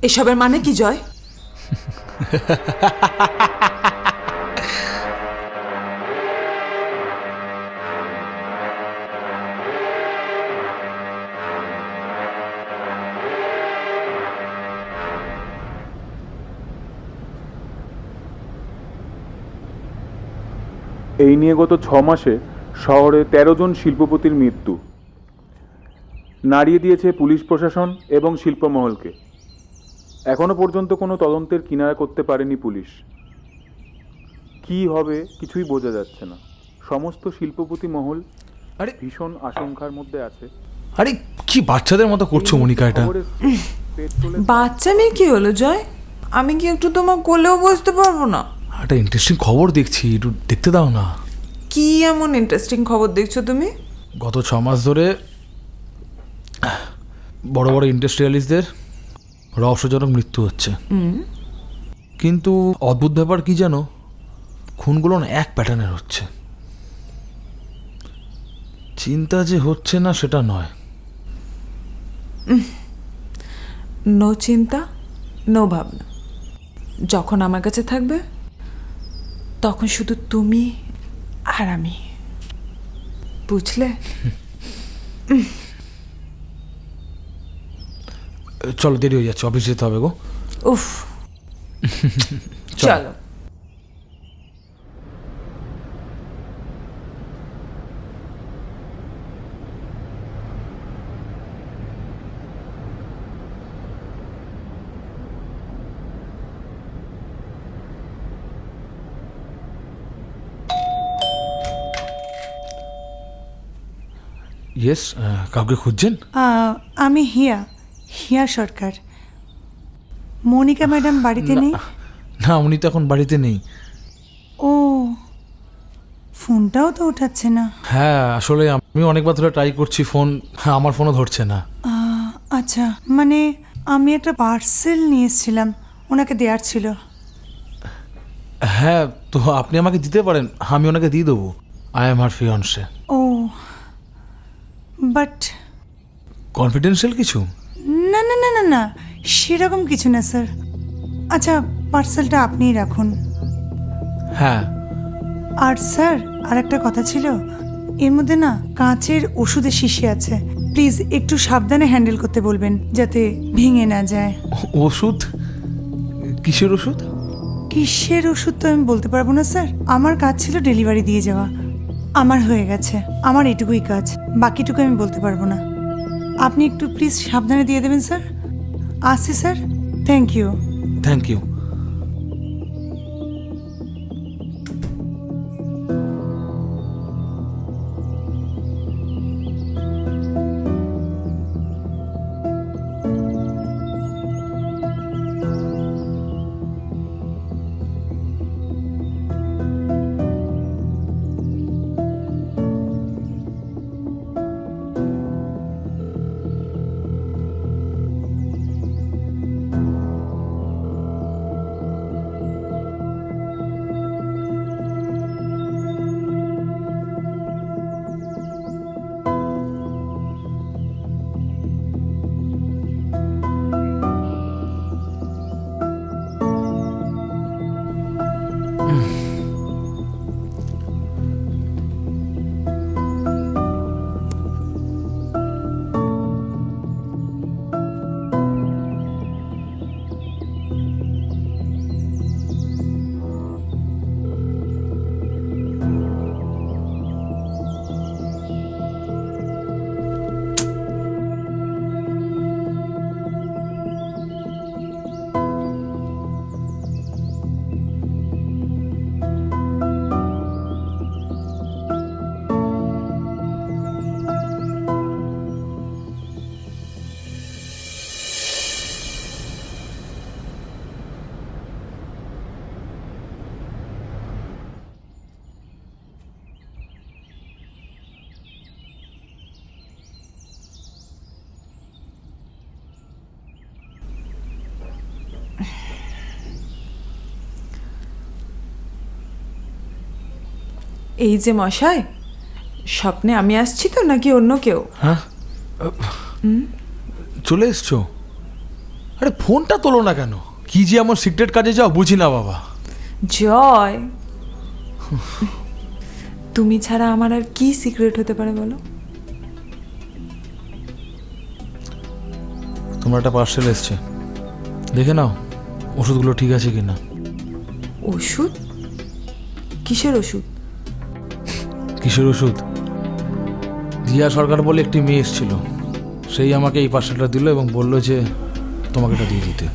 এসবের মানে কি জয়? এই নিয়ে গত 6 মাসে শহরে 13 জন শিল্পপতির মৃত্যু নাড়িয়ে দিয়েছে পুলিশ প্রশাসন এবং শিল্পমহলকে। এখনো পর্যন্ত কোনো তদন্তের কিনারা করতে পারেনি পুলিশ। কি হবে কিছুই বোঝা যাচ্ছে না। সমস্ত শিল্পপতি মহল আরে ভীষণ আশঙ্কার মধ্যে আছে। আরে কি বাচ্চাদের মতো করছো মনিকা এটা? বাচ্চা মেয়ে কি হলো জয়? আমি কি একটু তোমার কোলেও বসতে পারবো না? একটা ইন্টারেস্টিং খবর দেখছি, একটু দেখতে দাও না। কি এমন ইন্টারেস্টিং খবর দেখছো তুমি? গত 6 মাস ধরে বড় বড় ইন্ডাস্ট্রিয়ালিস্টদের রহস্যজনক মৃত্যু হচ্ছে। কিন্তু অদ্ভুত ব্যাপার কি জানো, খুনগুলো না এক প্যাটার্নের হচ্ছে। চিন্তা যে হচ্ছে না সেটা নয়। নো চিন্তা, নো ভাবনা। যখন আমার কাছে থাকবে তখন শুধু তুমি আর আমি, বুঝলে? চলো, দেরি হয়ে যাচ্ছে, অফিস যেতে হবে গো। উফ, চলো। ইয়েস, কাউকে খুঁজছেন? আমি হিয়া সরকার। মনিকা ম্যাডাম বাড়িতে নেই? না, উনি তো এখন বাড়িতে নেই। ও, ফোনটাও তো ওঠাচ্ছে না। হ্যাঁ, আসলে আমি অনেকবার ধরে ট্রাই করছি ফোন, আমার ফোনও ধরছে না। আচ্ছা, মানে আমি একটা পার্সেল নিয়ে এসেছিলাম, ওনাকে দেওয়ার ছিল। হ্যাঁ, তো আপনি আমাকে দিতে পারেন, আমি ওনাকে দিয়ে দেবো। I am her fiance. ও, বাট কনফিডেন্সিয়াল কিছু? না না না না না, সেরকম কিছু না স্যার। আচ্ছা, পার্সেলটা আপনিই রাখুন। হ্যাঁ। আর স্যার, আর একটা কথা ছিল, এর মধ্যে না কাঁচের ওষুধের শিশি আছে। প্লিজ একটু সাবধানে হ্যান্ডেল করতে বলবেন যাতে ভেঙে না যায়। ওষুধ? কিসের ওষুধ? কিসের ওষুধ তো আমি বলতে পারবো না স্যার। আমার কাজ ছিল ডেলিভারি দিয়ে যাওয়া, আমার হয়ে গেছে। আমার এটুকুই কাজ, বাকিটুকু আমি বলতে পারবো না। আপনি একটু প্লিজ সাবধানে দিয়ে দেবেন স্যার। আসছি sir, thank you. Thank you. এই যে মশাই, স্বপ্নে আমি আসছি তো নাকি অন্য কেউ? হ্যাঁ, চলে এসছো? আরে ফোনটা তোলো না কেন? কি যে এমন সিক্রেট কাজে যাও বুঝি না বাবা। জয়, তুমি ছাড়া আমার আর কি সিক্রেট হতে পারে বলো? তোমার একটা পার্সেল এসছে, দেখে নাও ওষুধগুলো ঠিক আছে কিনা। ওষুধ? কিসের ওষুধ? কিসের ওষুধ? জিয়া সরকার বলে একটি মেয়ে এসেছিল, সেই আমাকে এই পার্সেলটা দিল এবং বললো যে তোমাকে এটা দিয়ে দিতে।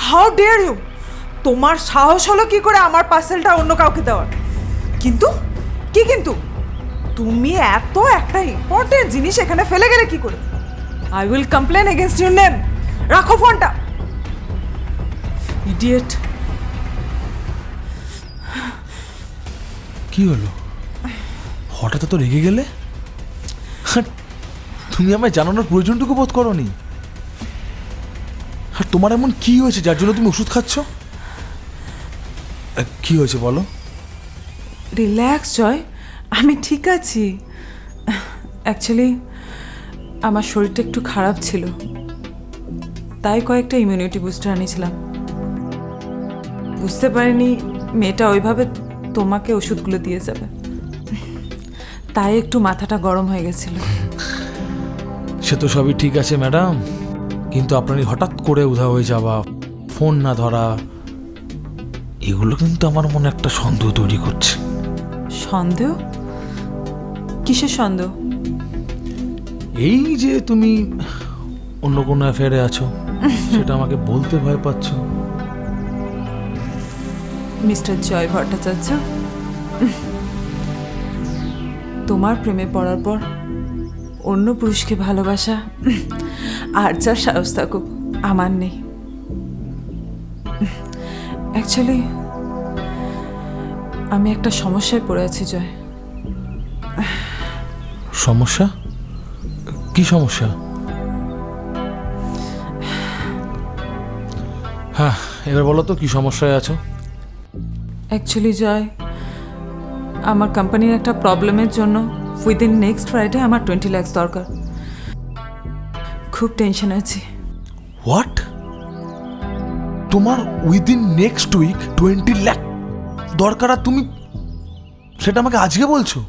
How dare you! তোমার সাহস হলো কি করে আমার পার্সেলটা অন্য কাউকে দেওয়ার? কিন্তু কি কিন্তু? তুমি এত একটা ইম্পর্টেন্ট জিনিস এখানে ফেলে গেলে কি করে? I will complain against your name. রাখো ফোনটা। ইডিয়েট! কি হলো, হঠাৎ তো রেগে গেলে? তুমি আমায় জানানোর প্রয়োজনটুকু বোধ করোনি। আর তোমার এমন কি হয়েছে যার জন্য তুমি ওষুধ খাচ্ছ? কি হয়েছে বলো? রিল্যাক্স জয়, আমি ঠিক আছি। অ্যাকচুয়ালি আমার শরীরটা একটু খারাপ ছিল, তাই কয়েকটা ইমিউনিটি বুস্টার আনিয়েছিলাম। বুঝতে পারিনি মেয়েটা ওইভাবে তোমাকে ওষুধগুলো দিয়ে যাবে, তাই একটু মাথাটা গরম হয়ে গেছিল। সে তো সবই ঠিক আছে ম্যাডাম, কিন্তু আপনারই হঠাৎ করে উধাও হয়ে যাওয়া, ফোন না ধরা, এগুলো কিন্তু আমার মনে একটা সন্দেহ তৈরি করছে। সন্দেহ? কিসের সন্দেহ? এই যে তুমি অন্য কোনো অ্যাফেয়ারে আছো, সেটা আমাকে বলতে ভয় পাচ্ছ। মিস্টার জয় ভট্টাচার্য, তোমার প্রেমে পড়ার পর অন্য পুরুষকে ভালোবাসা আর যার সাহস থাকুক, আমার নেই। অ্যাকচুয়ালি আমি একটা সমস্যায় পড়ে আছি জয়। সমস্যা? কি সমস্যা? হ্যাঁ, এবার বলো তো কি সমস্যায় আছো? অ্যাকচুয়ালি জয়, আমার কোম্পানির একটা প্রবলেমের জন্য উইদিন নেক্সট ফ্রাইডে আমার 20 লাখ দরকার। খুব টেনশন আছি। হোয়াট? তোমার উইদিন নেক্সট উইক 20 লাখ দরকার, আর তুমি সেটা আমাকে আজকে বলছো?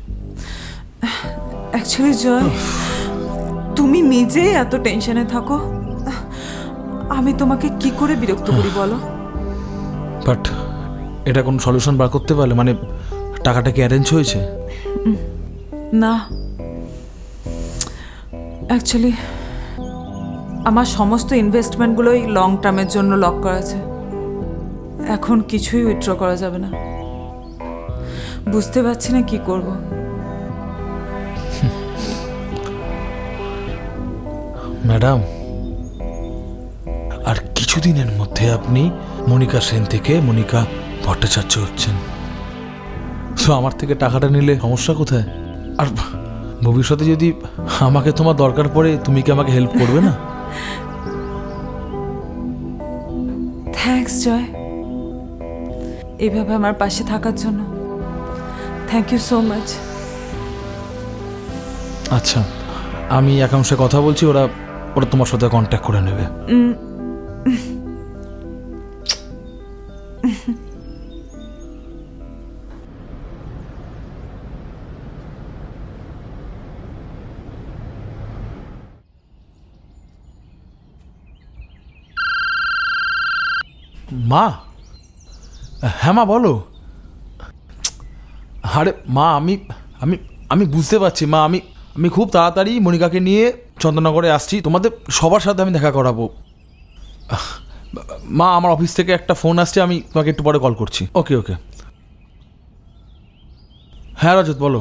অ্যাকচুয়ালি জয়, তুমি নিজেই এত টেনশনে থাকো, আমি তোমাকে কি করে বিরক্ত করি বলো? বাট এটা কোনো সলিউশন বার করতে পারলে, মানে টাকাটা কি অ্যারেঞ্জ হয়েছে? না, অ্যাকচুয়ালি আমার সমস্ত ইনভেস্টমেন্টগুলোই লং টার্মের জন্য লক করা আছে। এখন কিছুই উইথড্র করা যাবে না। বুঝতে পারছি না কি করব। ম্যাডাম, আর কিছুদিনের মধ্যে আপনি মনিকা সেন থেকে মনিকা ভট্টাচার্য হচ্ছেন। সো আমার থেকে টাকাটা নিলে সমস্যা কোথায়? আর ভবিষ্যতে যদি আমাকে তোমার দরকার পড়ে, তুমি কি আমাকে হেল্প করবে না? থ্যাঙ্কস জয়, এইভাবে আমার পাশে থাকার জন্য। Thank you so much. আচ্ছা, আমি অ্যাকাউন্টসে কথা বলছি, ওরা তোমার সাথে কন্ট্যাক্ট করে নেবে। মা? হ্যাঁ মা, বলো। আরে মা, আমি আমি আমি বুঝতে পারছি মা, আমি খুব তাড়াতাড়ি মনিকাকে নিয়ে চন্দননগরে আসছি, তোমাদের সবার সাথে আমি দেখা করাবো। মা, আমার অফিস থেকে একটা ফোন আসছে, আমি তোমাকে একটু পরে কল করছি। ওকে ওকে। হ্যাঁ রজত, বলো।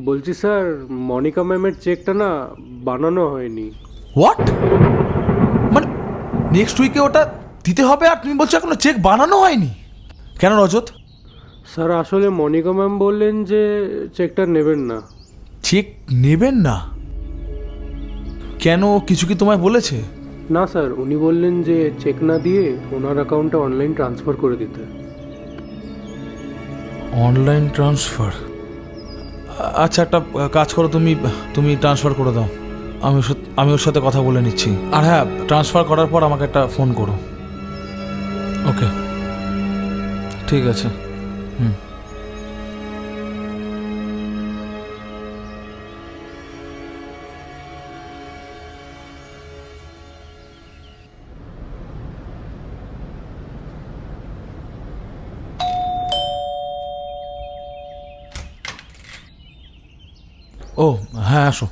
বলছি স্যার, মনিকা ম্যামের চেকটা না বানানো হয়নি। হোয়াট? মানে নেক্সট উইকে ওটা দিতে হবে, আর তুমি বলছো এখনো চেক বানানো হয়নি? কেন রজত? স্যার আসলে মনিকা ম্যাম বললেন যে চেকটা নেবেন না। চেক নেবেন না? কেন, কিছু কি তোমায় বলেছে? না স্যার, উনি বললেন যে চেক না দিয়ে ওনার অ্যাকাউন্টে অনলাইন ট্রান্সফার করে দিতে। Online transfer? আচ্ছা, একটা কাজ করো, তুমি ট্রান্সফার করে দাও। আমি ওর সাথে কথা বলে নিচ্ছি। আর হ্যাঁ, ট্রান্সফার করার পর আমাকে একটা ফোন করো। ওকে, ঠিক আছে। হুম। ও হ্যাঁ, আসো।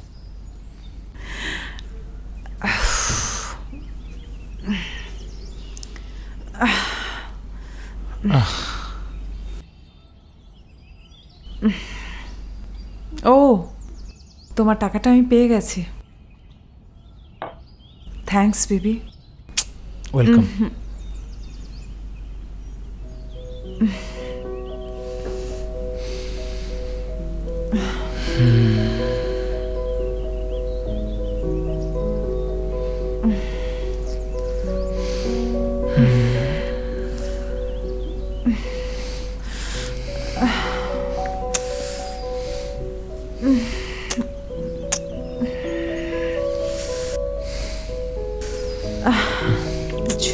ও, তোমার টাকাটা আমি পেয়ে গেছি। Thanks baby. ওয়েলকাম।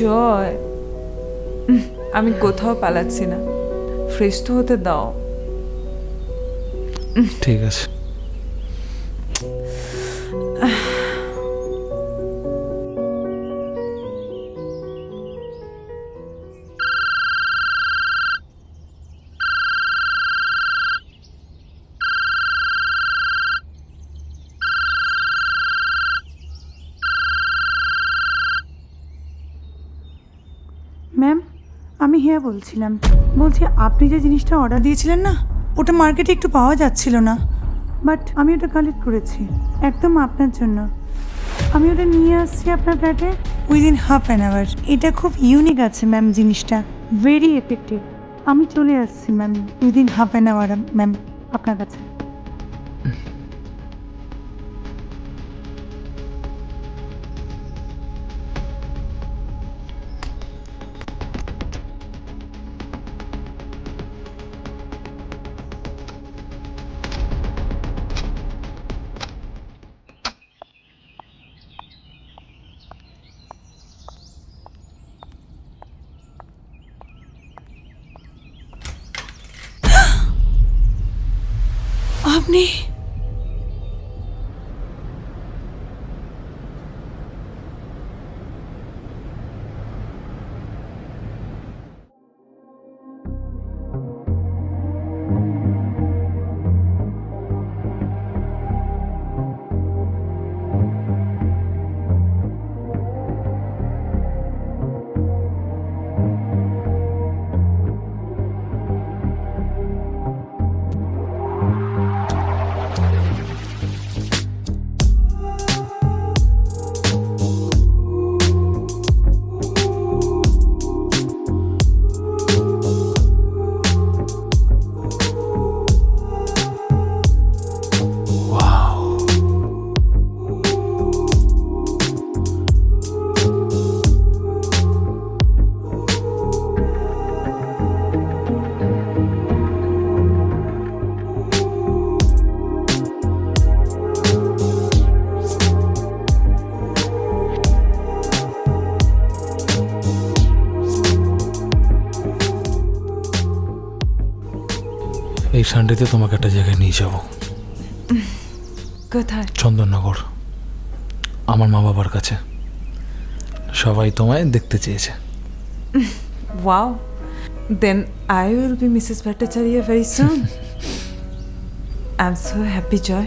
জয়, আমি কোথাও পালাচ্ছি না, ফ্রেশ তো হতে দাও। ঠিক আছে। ম্যাম, আমি হিয়া বলছিলাম। বলছি, আপনি যে জিনিসটা অর্ডার দিয়েছিলেন না, ওটা মার্কেটে একটু পাওয়া যাচ্ছিল না, বাট আমি ওটা কালেক্ট করেছি একদম আপনার জন্য। আমি ওটা নিয়ে আসছি আপনার ফ্ল্যাটে উইদিন হাফ অ্যান আওয়ার। এটা খুব ইউনিক আছে ম্যাম, জিনিসটা ভেরি এফেক্টিভ। আমি চলে আসছি ma'am within half an hour ma'am আপনার কাছে। আপনি এই সানডেতে তোমাকে একটা জায়গায় নিয়ে যাব। কোথায়? চন্দননগর, আমার মা বাবার কাছে। সবাই তোমায় দেখতে চেয়েছে। Wow, then I will be Mrs. Bhattacharya very soon. I'm so happy, Joy.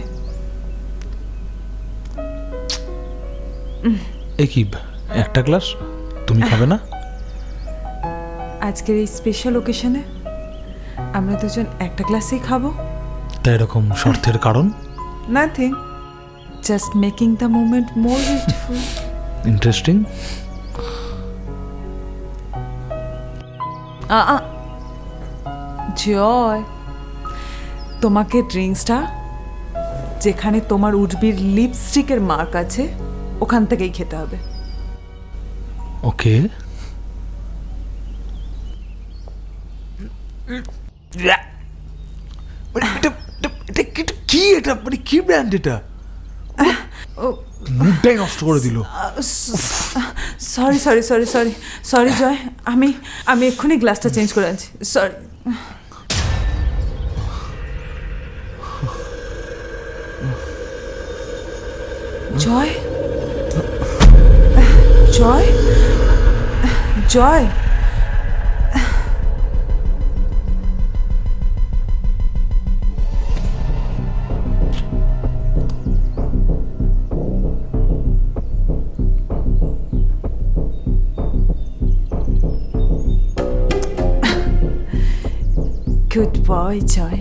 এ কি, একটা গ্লাস তুমি খাবে না? আজকের এই স্পেশাল ওকেশনে আমরা দুজন একটা গ্লাসই খাবো। তাই এরকম শর্তের কারণ? Nothing, just making the moment more beautiful. Interesting. Joy, তোমাকে ড্রিঙ্কসটা যেখানে তোমার উডবির লিপস্টিকের মার্ক আছে ওখান থেকেই খেতে হবে। ওকে। কি এটা, মানে কি ব্র্যান্ড এটা? ও মুডটাই নষ্ট করে দিল। Sorry sorry sorry sorry sorry Joy, আমি আমি এক্ষুনি গ্লাসটা চেঞ্জ করে আনছি, সরি। জয় জয় জয়, গুড বয় জয়।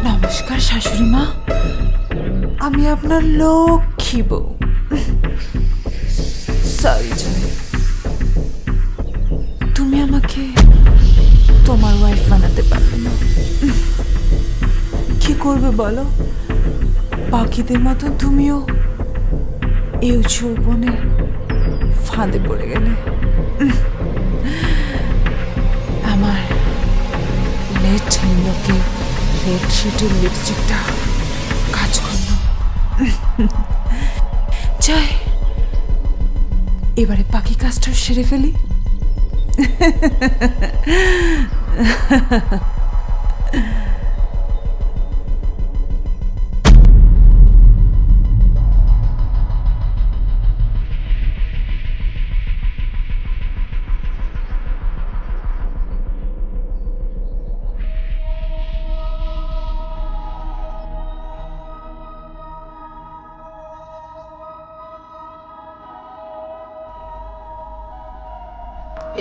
নমস্কার শাশুড়ি মা, আমি আপনার লক্ষ্মী বউ। সরি জয়, তুমি আমাকে তোমার ওয়াইফ বানাতে পারবে না। কি করবে বলো, পাখিদের মতো তুমিও এই যৌবনের ফাঁদে পড়ে গেলে। আমার লেট লোকে রেড শেডের লিপস্টিকটা কাজ করল। যাই, এবারে বাকি কাজটা সেরে ফেলি।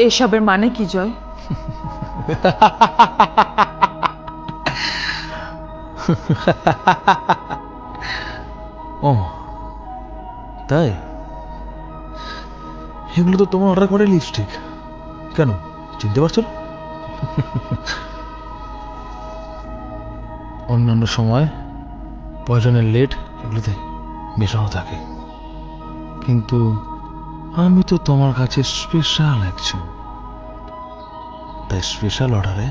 এসবের মানে কি জয়? ও তাই, এগুলো তো তোমার অর্ডার করে লিপস্টিক। কেন, চিনতে পারছো না? অন্যান্য সময় পয়জনের লেট এগুলোতে মেশানো থাকে, কিন্তু আমি তো তোমার কাছে স্পেশাল একজন, তাই স্পেশাল অর্ডারে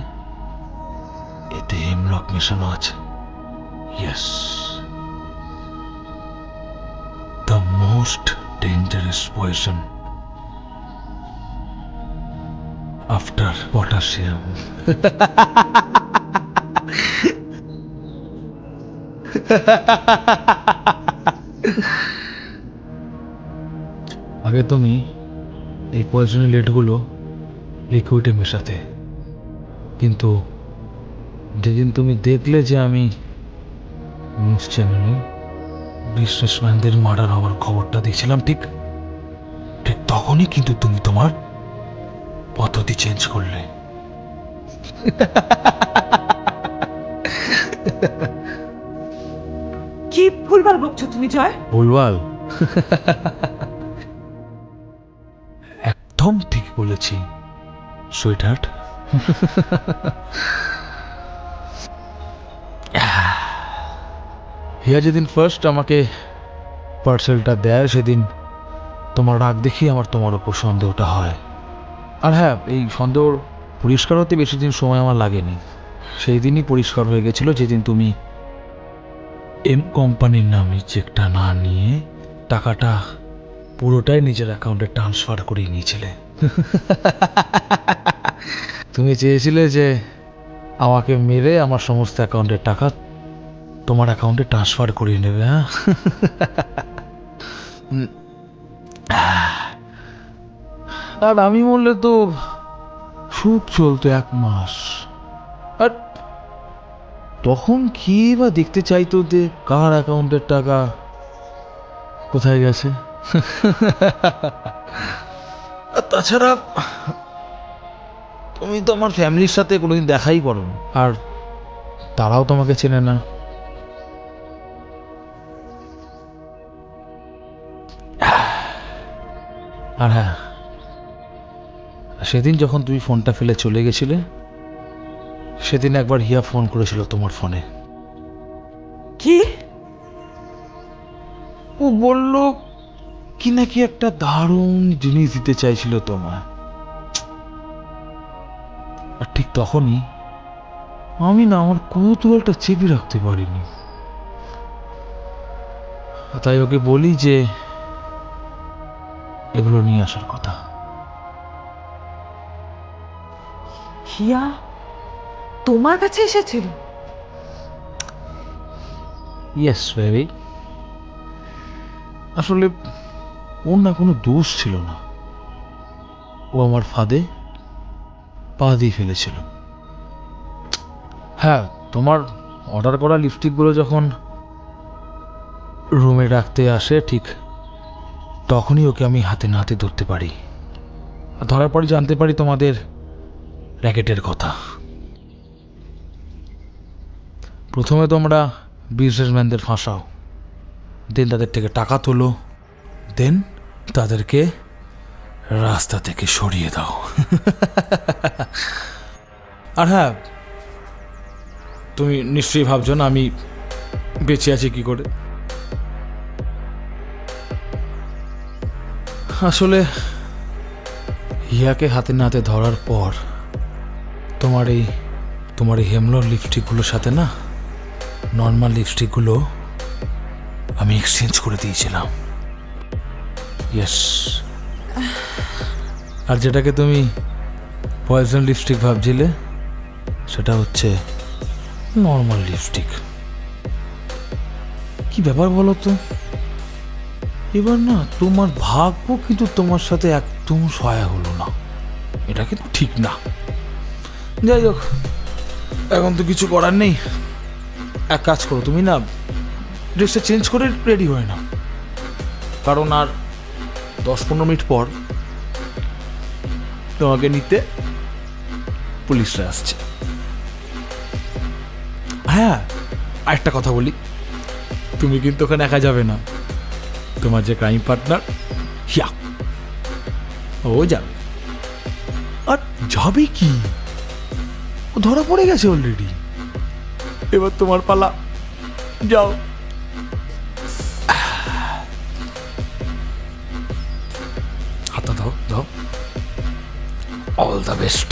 এতে হেমলক মেশানো আছে। Yes, the most dangerous poison after potassium. আগে তুমি এই পয়জনের লেটগুলো লিকুইডে মেশাতে, কিন্তু যেদিন তুমি দেখলে যে আমি নিউজ চ্যানেলে বিজনেসম্যানদের মার্ডার হওয়ার খবরটা দেখছিলাম, ঠিক ঠিক তখনই কিন্তু তুমি তোমার পদ্ধতি চেঞ্জ করলে। কি ভুলভাল বকছো তুমি জয়? ভুলভাল? একদম ঠিক বলেছি সুইটহার্ট। হিয়া যেদিন ফার্স্ট আমাকে পার্সেলটা দেয়, সেদিন তোমার রাগ দেখি আমার তোমার ওপর সন্দেহটা হয়। আর হ্যাঁ, এই সন্দেহ পরিষ্কার হতে বেশি দিন সময় আমার লাগেনি। সেই দিনই পরিষ্কার হয়ে গেছিল যেদিন তুমি এম কোম্পানির নামে চেকটা না নিয়ে টাকাটা পুরোটাই নিজের অ্যাকাউন্টে ট্রান্সফার করে নিয়েছিলে। তুমি চেয়েছিলে যে আমাকে মেরে আমার সমস্ত অ্যাকাউন্টের টাকা তোমার অ্যাকাউন্টে ট্রান্সফার করিয়ে নেবে, হ্যাঁ? আর আমি বললে তো সুখ চলতো 1 মাস, আর তখন কি বা দেখতে চাইতো যে কার অ্যাকাউন্টের টাকা কোথায় গেছে। আর তাছাড়া তুমি তো আমার ফ্যামিলির সাথে কোনোদিন দেখাই করো না, আর তারাও তোমাকে চেনে না। আর হ্যাঁ, সেদিন যখন তুমি ফোনটা ফেলে চলে গেছিলে, সেদিন একবার হিয়া ফোন করেছিল তোমার ফোনে। কি? ও বলল কি নাকি একটা দারুণ জিনিস দিতে চাইছিল তোমায়। আর ঠিক তখনই আমি না আমার কৌতূহলটা চেপে রাখতে পারিনি, তাই ওকে বলি যে এগুলো নিয়ে আসার কথা। হিয়া তোমার কাছে এসেছিল? ইয়েস বেবি, আসলে ওর না কোনো দোষ ছিল না, ও আমার ফাঁদে পা দিয়ে ফেলেছিল। হ্যাঁ, তোমার অর্ডার করা লিপস্টিকগুলো যখন রুমে রাখতে আসে ঠিক তখনই ওকে আমি হাতে নাতে ধরতে পারি। আর ধরার পরই জানতে পারি তোমাদের র্যাকেটের কথা। প্রথমে তোমরা বিজনেসম্যানদের ফাঁসাও, দেন তাদের থেকে টাকা তোলো, দেন তাদেরকে রাস্তা থেকে সরিয়ে দাও। আর হ্যাঁ, তুমি নিশ্চয়ই ভাবছো না আমি বেঁচে আছি কি করে। আসলে হিয়াকে হাতে নাতে ধরার পর তোমার এই হেমলোর লিপস্টিকগুলোর সাথে না নর্মাল লিপস্টিকগুলো আমি এক্সচেঞ্জ করে দিয়েছিলাম। ইয়েস, আর যেটাকে তুমি পয়জন লিপস্টিক ভাবছিলে সেটা হচ্ছে নর্মাল লিপস্টিক। কি ব্যাপার বলো তো, এবার না তোমার ভাগ্য কিন্তু তোমার সাথে একদম সহায় হলো না, এটা কিন্তু ঠিক না। যাই হোক, এখন তো কিছু করার নেই। এক কাজ করো, তুমি না ড্রেসটা চেঞ্জ করে রেডি হয় না, কারণ আর 10-15 মিনিট পর তোমাকে নিতে পুলিশরা আসছে। হ্যাঁ, আরেকটা কথা বলি, তুমি কিন্তু ওখানে একা যাবে না, তোমার যে ক্রাইম পার্টনার হিয়া ও যাবে। আর যাবে কি, ও ধরা পড়ে গেছে অলরেডি, এবার তোমার পালা, যাও। হাতটা দাও দাও, অল দ্য বেস্ট।